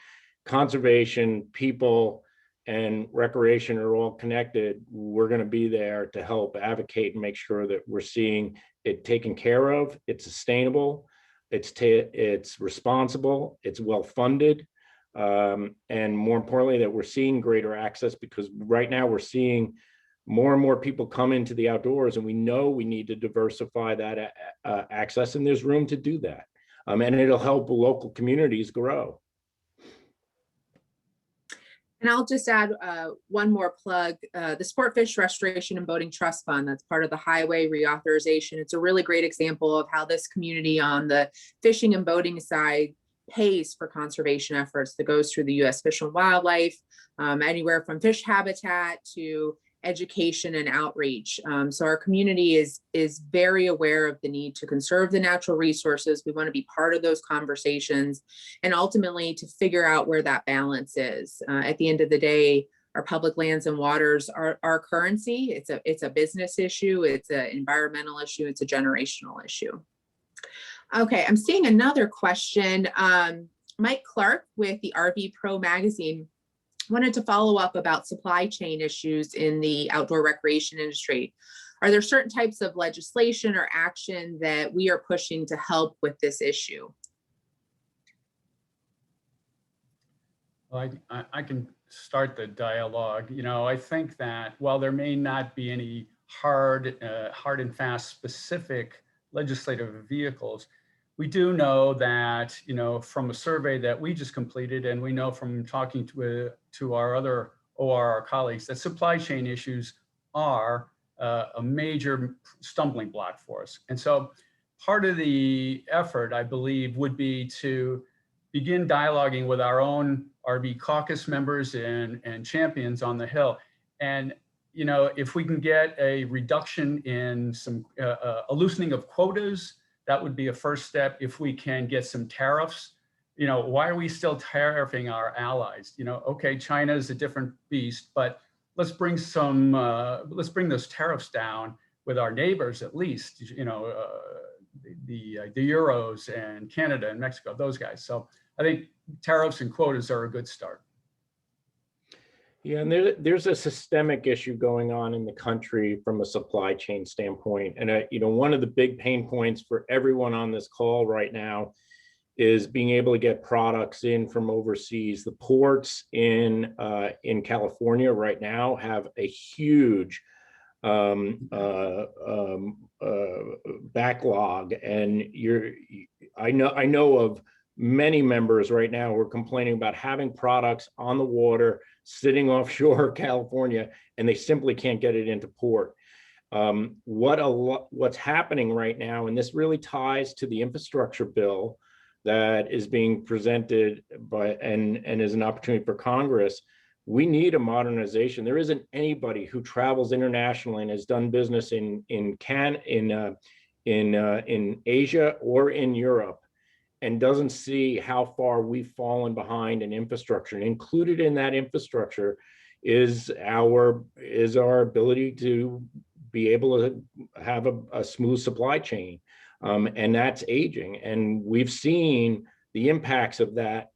conservation, people, and recreation are all connected, we're going to be there to help advocate and make sure that we're seeing it taken care of, it's sustainable, it's responsible, it's well funded, and more importantly, that we're seeing greater access, because right now we're seeing more and more people come into the outdoors, and we know we need to diversify that access, and there's room to do that. And it'll help local communities grow. And I'll just add one more plug, the Sportfish Restoration and Boating Trust Fund, that's part of the highway reauthorization. It's a really great example of how this community on the fishing and boating side pays for conservation efforts that goes through the U.S. Fish and Wildlife, anywhere from fish habitat to education and outreach. So our community is very aware of the need to conserve the natural resources. We want to be part of those conversations and ultimately to figure out where that balance is. At the end of the day, our public lands and waters are our currency. It's a business issue. It's an environmental issue. It's a generational issue. Okay, I'm seeing another question. Mike Clark with the RV Pro magazine wanted to follow up about supply chain issues in the outdoor recreation industry. Are there certain types of legislation or action that we are pushing to help with this issue? Well, I can start the dialogue. I think that while there may not be any hard and fast specific legislative vehicles, we do know that, from a survey that we just completed, and we know from talking to our other ORR colleagues, that supply chain issues are a major stumbling block for us. And so part of the effort, I believe, would be to begin dialoguing with our own RV caucus members and champions on the Hill. And, if we can get a reduction in some, a loosening of quotas, that would be a first step. If we can get some tariffs, why are we still tariffing our allies? Okay, China is a different beast, but let's bring those tariffs down with our neighbors at least, the Euros and Canada and Mexico, those guys. So I think tariffs and quotas are a good start. Yeah, and there's a systemic issue going on in the country from a supply chain standpoint. And, one of the big pain points for everyone on this call right now is being able to get products in from overseas. The ports in California right now have a huge backlog. And I know of many members right now who are complaining about having products on the water sitting offshore California, and they simply can't get it into port. What's happening right now, and this really ties to the infrastructure bill that is being presented and is an opportunity for Congress. We need a modernization. There isn't anybody who travels internationally and has done business in Asia or in Europe and doesn't see how far we've fallen behind in infrastructure. And included in that infrastructure is our ability to be able to have a smooth supply chain, and that's aging. And we've seen the impacts of that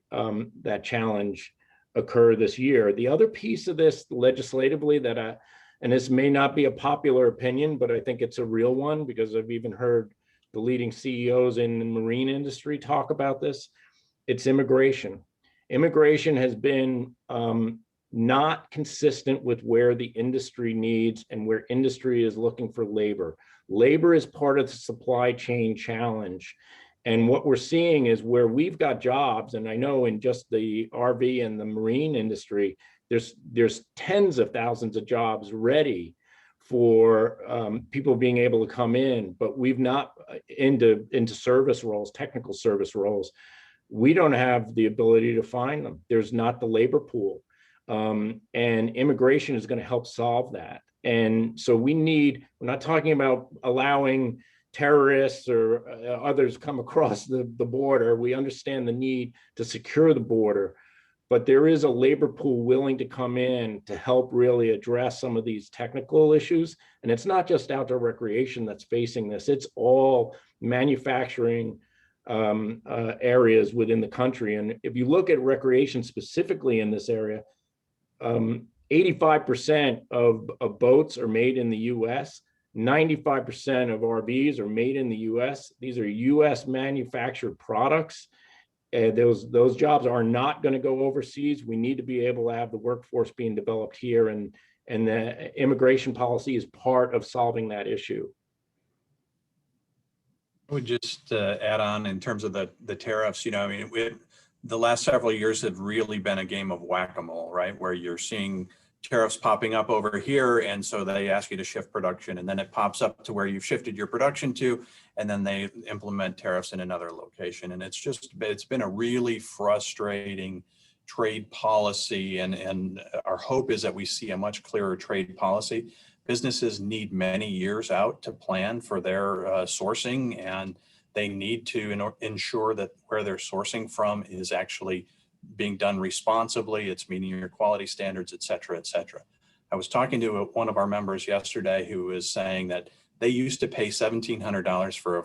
challenge occur this year. The other piece of this legislatively and this may not be a popular opinion, but I think it's a real one, because I've even heard the leading CEOs in the marine industry talk about this. It's immigration. Immigration has been not consistent with where the industry needs and where industry is looking for labor. Labor is part of the supply chain challenge. And what we're seeing is where we've got jobs, and I know in just the RV and the marine industry, there's tens of thousands of jobs ready for people being able to come in, but we've not into service roles, technical service roles. We don't have the ability to find them. There's not the labor pool. And immigration is going to help solve that. And so we're not talking about allowing terrorists or others come across the border. We understand the need to secure the border, but there is a labor pool willing to come in to help really address some of these technical issues. And it's not just outdoor recreation that's facing this, it's all manufacturing areas within the country. And if you look at recreation specifically in this area, 85% of boats are made in the US. 95% of RVs are made in the US. These are US manufactured products. Those jobs are not going to go overseas. We need to be able to have the workforce being developed here, and the immigration policy is part of solving that issue. I would just add on in terms of the tariffs, I mean, the last several years have really been a game of whack-a-mole, right? Where you're seeing tariffs popping up over here, and so they ask you to shift production, and then it pops up to where you've shifted your production to, and then they implement tariffs in another location. And it's been a really frustrating trade policy, and our hope is that we see a much clearer trade policy. Businesses need many years out to plan for their sourcing, and they need to ensure that where they're sourcing from is actually being done responsibly, it's meeting your quality standards, et cetera, et cetera. I was talking to one of our members yesterday who was saying that they used to pay $1,700 for a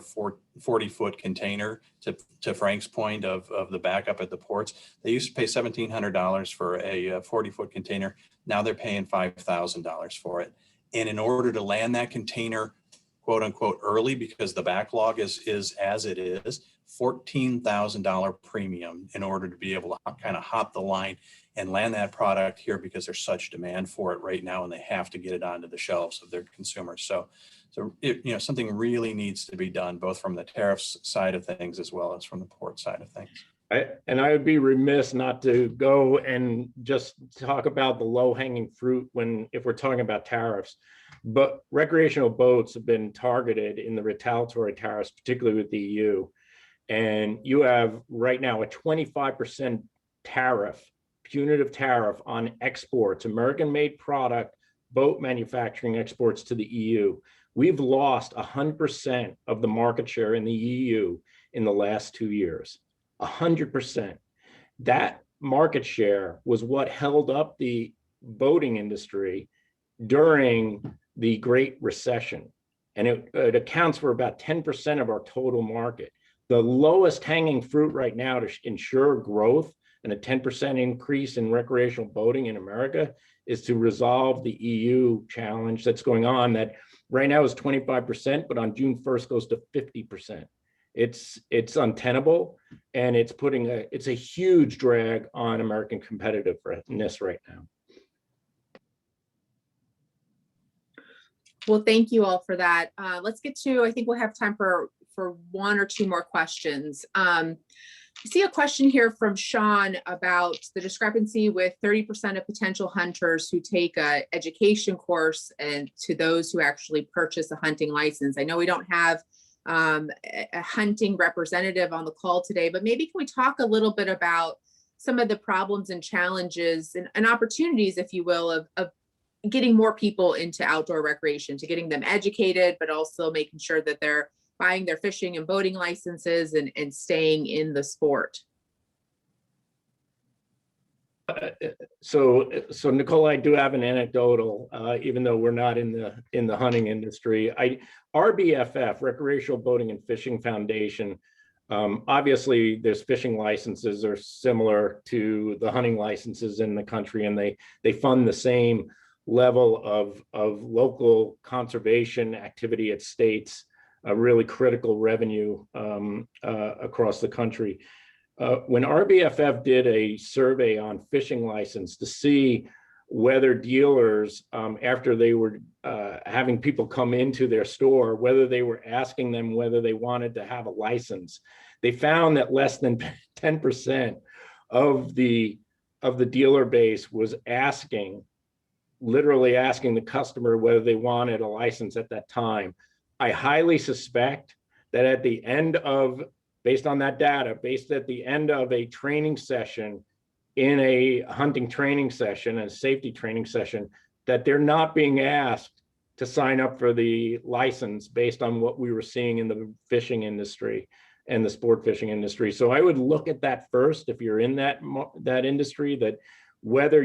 40-foot container, to Frank's point of the backup at the ports. They used to pay $1,700 for a 40-foot container. Now they're paying $5,000 for it. And in order to land that container, quote unquote, early, because the backlog is as it is, $14,000 premium in order to be able to kind of hop the line and land that product here, because there's such demand for it right now, and they have to get it onto the shelves of their consumers. So something really needs to be done, both from the tariffs side of things as well as from the port side of things. I would be remiss not to go and just talk about the low-hanging fruit if we're talking about tariffs. But recreational boats have been targeted in the retaliatory tariffs, particularly with the EU. And you have right now a 25% tariff, punitive tariff on exports, American-made product, boat manufacturing exports to the EU. We've lost 100% of the market share in the EU in the last 2 years. 100%. That market share was what held up the boating industry during the Great Recession. And it accounts for about 10% of our total market. The lowest hanging fruit right now to ensure growth and a 10% increase in recreational boating in America is to resolve the EU challenge that's going on, that right now is 25%, but on June 1st goes to 50%. It's untenable, and it's a huge drag on American competitiveness right now. Well, thank you all for that. Let's get to, I think we'll have time for one or two more questions. I see a question here from Sean about the discrepancy with 30% of potential hunters who take an education course and to those who actually purchase a hunting license. I know we don't have a hunting representative on the call today, but maybe can we talk a little bit about some of the problems and challenges and opportunities, if you will, of getting more people into outdoor recreation, to getting them educated, but also making sure that they're buying their fishing and boating licenses and staying in the sport. So Nicole, I do have an anecdotal, even though we're not in the hunting industry. RBFF, Recreational Boating and Fishing Foundation, obviously there's fishing licenses are similar to the hunting licenses in the country, and they fund the same level of local conservation activity at states, a really critical revenue across the country. When RBFF did a survey on fishing license to see whether dealers, after they were having people come into their store, whether they were asking them whether they wanted to have a license, they found that less than 10% of the dealer base was literally asking the customer whether they wanted a license at that time. I highly suspect that at the end of, based on that data, based at the end of a training session, in a hunting training session, a safety training session, that they're not being asked to sign up for the license based on what we were seeing in the fishing industry and the sport fishing industry. So I would look at that first if you're in that industry, that whether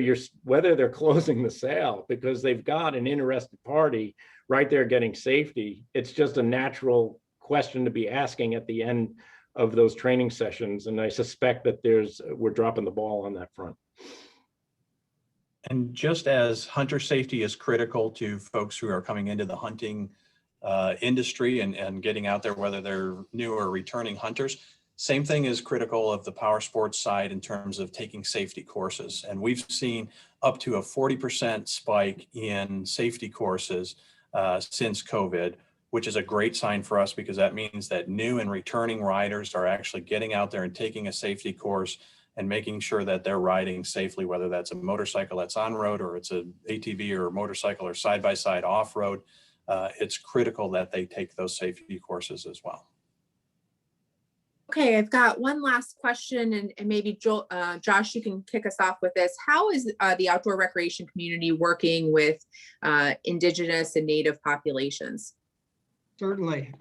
they're closing the sale because they've got an interested party right there getting safety. It's just a natural question to be asking at the end of those training sessions. And I suspect that we're dropping the ball on that front. And just as hunter safety is critical to folks who are coming into the hunting industry and getting out there, whether they're new or returning hunters, same thing is critical of the power sports side in terms of taking safety courses. And we've seen up to a 40% spike in safety courses since COVID, which is a great sign for us because that means that new and returning riders are actually getting out there and taking a safety course and making sure that they're riding safely, whether that's a motorcycle that's on road or it's an ATV or a motorcycle or side-by-side off-road. It's critical that they take those safety courses as well. Okay, I've got one last question, and maybe Josh, you can kick us off with this. How is the outdoor recreation community working with Indigenous and Native populations? Certainly.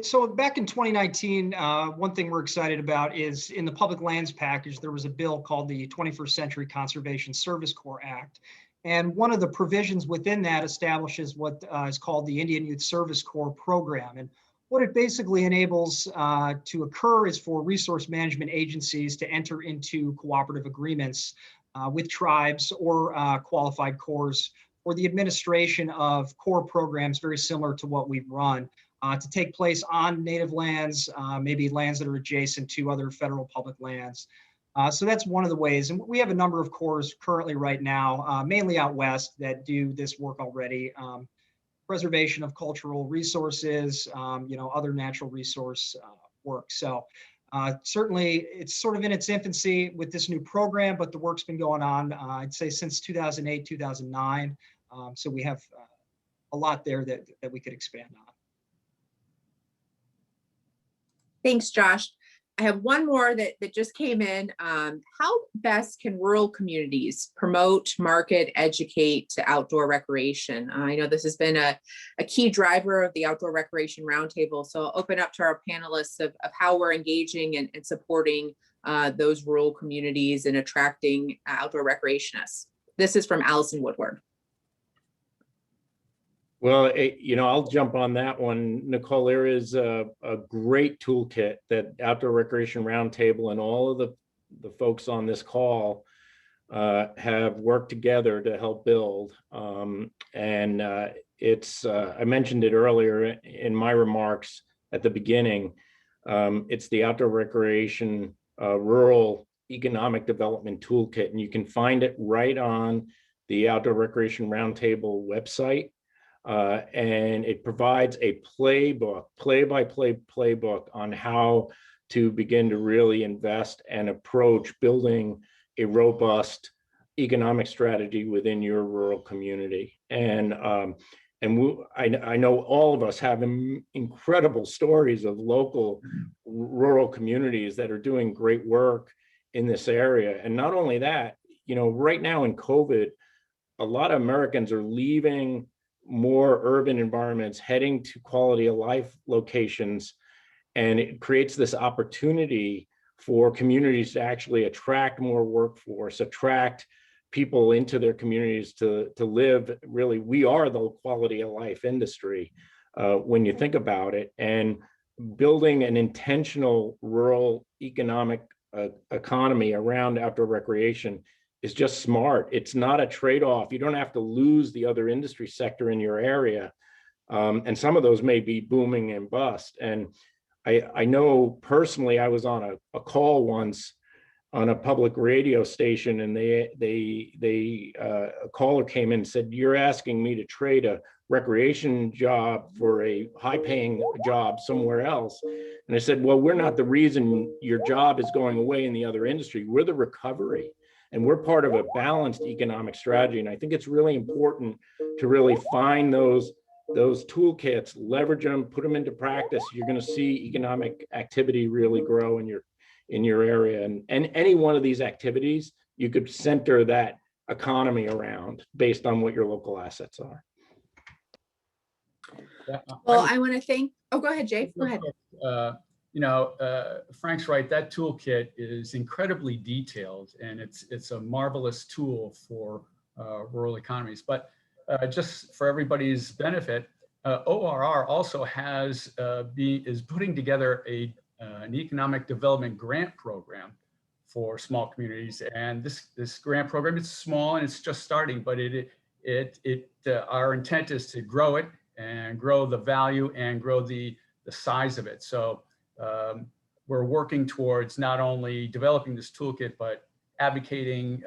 So back in 2019, one thing we're excited about is in the public lands package, there was a bill called the 21st Century Conservation Service Corps Act. And one of the provisions within that establishes what is called the Indian Youth Service Corps program. And what it basically enables to occur is for resource management agencies to enter into cooperative agreements with tribes or qualified corps for the administration of core programs very similar to what we've run to take place on Native lands, maybe lands that are adjacent to other federal public lands. So that's one of the ways. And we have a number of corps currently right now, mainly out west, that do this work already. Preservation of cultural resources, other natural resource work. So certainly it's sort of in its infancy with this new program, but the work's been going on, I'd say since 2008, 2009. So we have a lot there that we could expand on. Thanks, Josh. I have one more that just came in. How best can rural communities promote, market, educate to outdoor recreation? I know this has been a key driver of the Outdoor Recreation Roundtable. So I'll open up to our panelists of how we're engaging and supporting those rural communities and attracting outdoor recreationists. This is from Allison Woodward. Well, I'll jump on that one. Nicole, there is a great toolkit that Outdoor Recreation Roundtable and all of the folks on this call have worked together to help build. It's, I mentioned it earlier in my remarks at the beginning, it's the Outdoor Recreation Rural Economic Development Toolkit, and you can find it right on the Outdoor Recreation Roundtable website. And it provides a playbook, play-by-play playbook on how to begin to really invest and approach building a robust economic strategy within your rural community. And I know all of us have incredible stories of local rural communities that are doing great work in this area. And not only that, right now in COVID, a lot of Americans are leaving more urban environments, heading to quality of life locations, and it creates this opportunity for communities to actually attract more workforce, attract people into their communities to live. Really, we are the quality of life industry when you think about it, and building an intentional rural economic economy around outdoor recreation is just smart. It's not a trade-off. You don't have to lose the other industry sector in your area. And some of those may be booming and bust. And I know personally, I was on a call once on a public radio station, and a caller came in and said, "You're asking me to trade a recreation job for a high-paying job somewhere else." And I said, "Well, we're not the reason your job is going away in the other industry. We're the recovery. And we're part of a balanced economic strategy." And I think it's really important to really find those toolkits, leverage them, put them into practice. You're going to see economic activity really grow in your area. And any one of these activities, you could center that economy around based on what your local assets are. Yeah, Well, I want to thank, go ahead, Jay, go ahead. Frank's right, that toolkit is incredibly detailed, and it's a marvelous tool for rural economies. But just for everybody's benefit, ORR also is putting together an economic development grant program for small communities. And this grant program, it's small and it's just starting, but our intent is to grow it and grow the value and grow the size of it. So we're working towards not only developing this toolkit, but advocating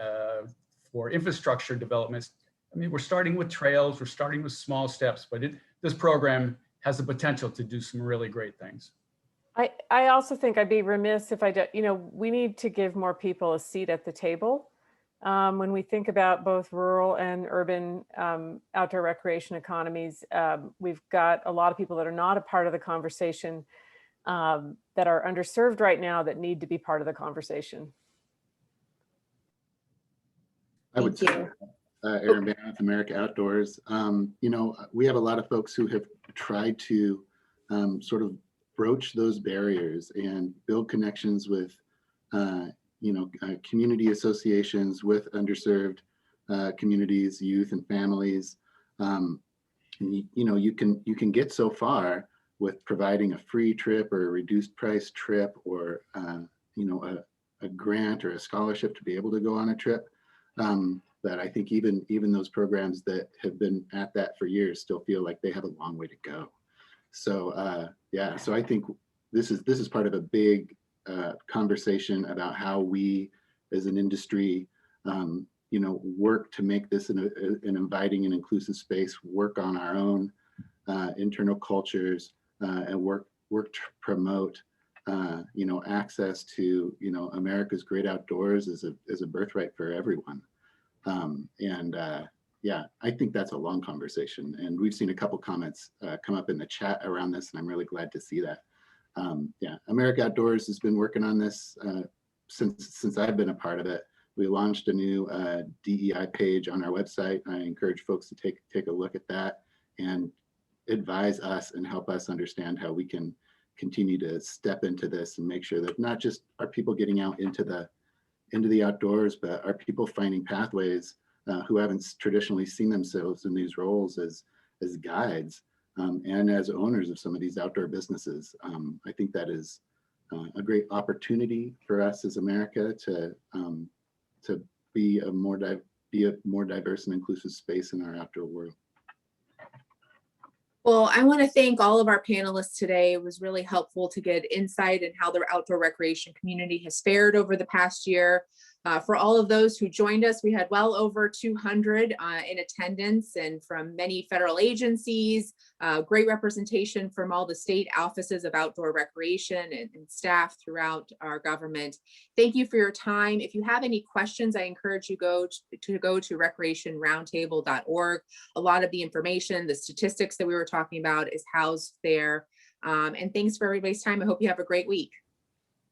for infrastructure developments. I mean, we're starting with trails, we're starting with small steps, but this program has the potential to do some really great things. I also think I'd be remiss if I don't, we need to give more people a seat at the table. When we think about both rural and urban outdoor recreation economies, we've got a lot of people that are not a part of the conversation, that are underserved right now, that need to be part of the conversation. I would say, Erin Bannon with America Outdoors. We have a lot of folks who have tried to sort of broach those barriers and build connections with, community associations with underserved communities, youth and families. You can get so far with providing a free trip or a reduced price trip, or a grant or a scholarship to be able to go on a trip. That I think even those programs that have been at that for years still feel like they have a long way to go. So so I think this is part of a big conversation about how we as an industry work to make this an inviting and inclusive space, work on our own internal cultures, and work to promote access to America's great outdoors as a birthright for everyone. I think that's a long conversation, and we've seen a couple comments come up in the chat around this, and I'm really glad to see that. America Outdoors has been working on this since I've been a part of it. We launched a new DEI page on our website. I encourage folks to take a look at that and advise us and help us understand how we can continue to step into this and make sure that not just are people getting out into the outdoors, but are people finding pathways who haven't traditionally seen themselves in these roles as guides and as owners of some of these outdoor businesses. I think that is a great opportunity for us as America to be a more diverse and inclusive space in our outdoor world. Well, I want to thank all of our panelists today. It was really helpful to get insight in how the outdoor recreation community has fared over the past year. For all of those who joined us, we had well over 200 in attendance, and from many federal agencies, great representation from all the state offices of outdoor recreation and staff throughout our government. Thank you for your time. If you have any questions, I encourage you to go to recreationroundtable.org. A lot of the information, the statistics that we were talking about is housed there. And thanks for everybody's time. I hope you have a great week.